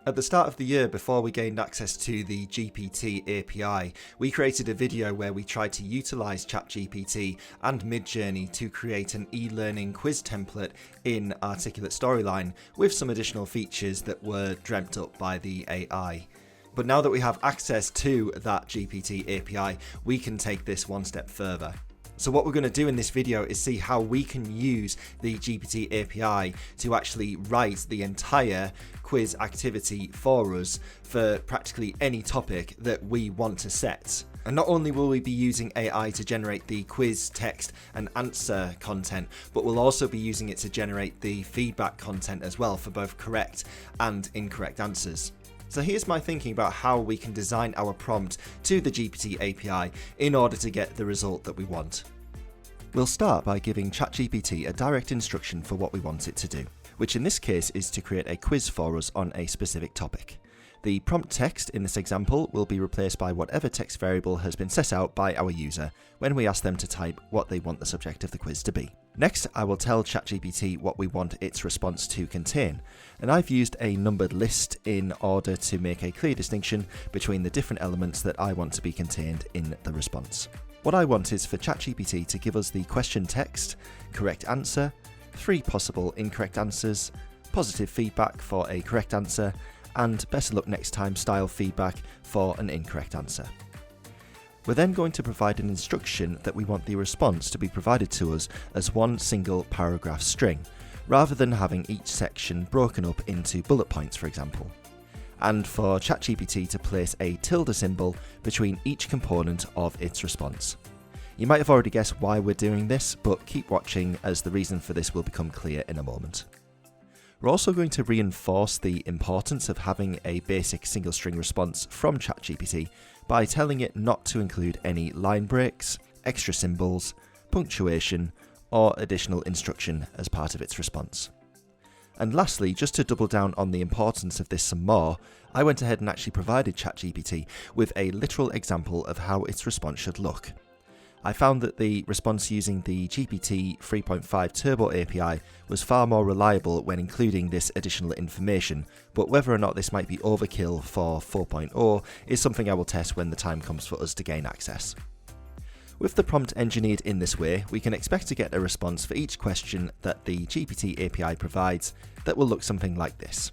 At the start of the year, before we gained access to the GPT API, we created a video where we tried to utilise ChatGPT and Midjourney to create an e-learning quiz template in Articulate Storyline with some additional features that were dreamt up by the AI. But now that we have access to that GPT API, we can take this one step further. So what we're going to do in this video is see how we can use the GPT API to actually write the entire quiz activity for us for practically any topic that we want to set. And not only will we be using AI to generate the quiz text and answer content, but we'll also be using it to generate the feedback content as well for both correct and incorrect answers. So here's my thinking about how we can design our prompt to the GPT API in order to get the result that we want. We'll start by giving ChatGPT a direct instruction for what we want it to do, which in this case is to create a quiz for us on a specific topic. The prompt text in this example will be replaced by whatever text variable has been set out by our user when we ask them to type what they want the subject of the quiz to be. Next, I will tell ChatGPT what we want its response to contain, and I've used a numbered list in order to make a clear distinction between the different elements that I want to be contained in the response. What I want is for ChatGPT to give us the question text, correct answer, 3 possible incorrect answers, positive feedback for a correct answer, and better luck next time style feedback for an incorrect answer. We're then going to provide an instruction that we want the response to be provided to us as one single paragraph string, rather than having each section broken up into bullet points, for example. And for ChatGPT to place a tilde symbol between each component of its response. You might have already guessed why we're doing this, but keep watching as the reason for this will become clear in a moment. We're also going to reinforce the importance of having a basic single string response from ChatGPT by telling it not to include any line breaks, extra symbols, punctuation, or additional instruction as part of its response. And lastly, just to double down on the importance of this some more, I went ahead and actually provided ChatGPT with a literal example of how its response should look. I found that the response using the GPT 3.5 Turbo API was far more reliable when including this additional information, but whether or not this might be overkill for 4.0 is something I will test when the time comes for us to gain access. With the prompt engineered in this way, we can expect to get a response for each question that the GPT API provides that will look something like this.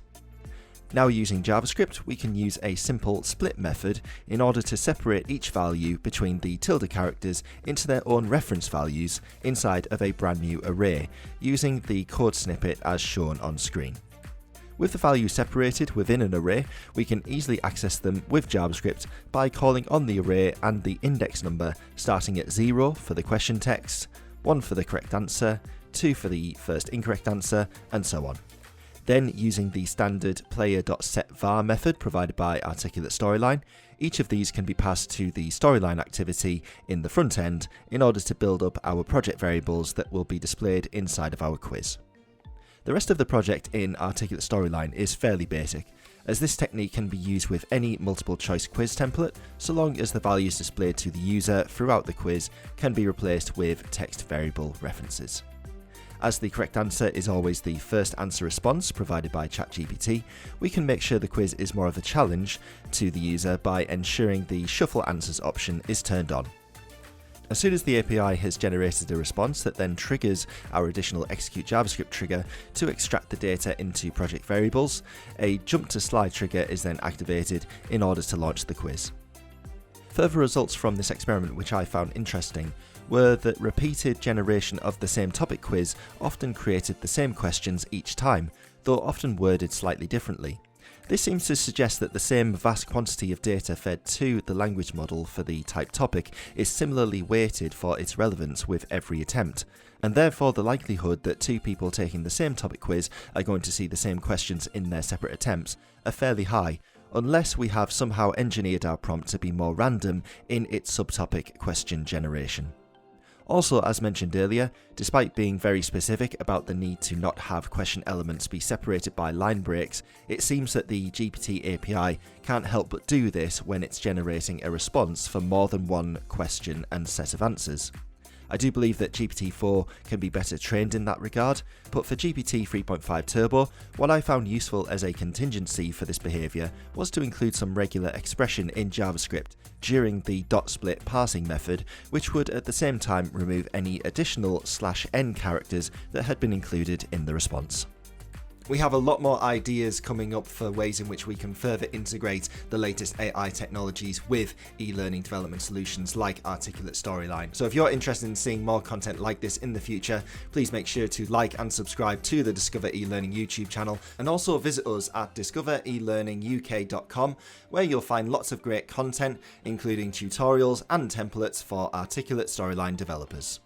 Now using JavaScript, we can use a simple split method in order to separate each value between the tilde characters into their own reference values inside of a brand new array, using the code snippet as shown on screen. With the values separated within an array, we can easily access them with JavaScript by calling on the array and the index number starting at 0 for the question text, 1 for the correct answer, 2 for the first incorrect answer, and so on. Then using the standard player.setVar method provided by Articulate Storyline, each of these can be passed to the storyline activity in the front end in order to build up our project variables that will be displayed inside of our quiz. The rest of the project in Articulate Storyline is fairly basic, as this technique can be used with any multiple choice quiz template, so long as the values displayed to the user throughout the quiz can be replaced with text variable references. As the correct answer is always the first answer response provided by ChatGPT, we can make sure the quiz is more of a challenge to the user by ensuring the shuffle answers option is turned on. As soon as the API has generated a response that then triggers our additional execute JavaScript trigger to extract the data into project variables, a jump to slide trigger is then activated in order to launch the quiz. Further results from this experiment which I found interesting were that repeated generation of the same topic quiz often created the same questions each time, though often worded slightly differently. This seems to suggest that the same vast quantity of data fed to the language model for the type topic is similarly weighted for its relevance with every attempt, and therefore the likelihood that 2 people taking the same topic quiz are going to see the same questions in their separate attempts are fairly high, unless we have somehow engineered our prompt to be more random in its subtopic question generation. Also, as mentioned earlier, despite being very specific about the need to not have question elements be separated by line breaks, it seems that the GPT API can't help but do this when it's generating a response for more than one question and set of answers. I do believe that GPT-4 can be better trained in that regard, but for GPT 3.5 Turbo, what I found useful as a contingency for this behaviour was to include some regular expression in JavaScript during the .split parsing method, which would at the same time remove any additional /n characters that had been included in the response. We have a lot more ideas coming up for ways in which we can further integrate the latest AI technologies with e-learning development solutions like Articulate Storyline. So if you're interested in seeing more content like this in the future, please make sure to like and subscribe to the Discover eLearning YouTube channel, and also visit us at discoverelearninguk.com, where you'll find lots of great content, including tutorials and templates for Articulate Storyline developers.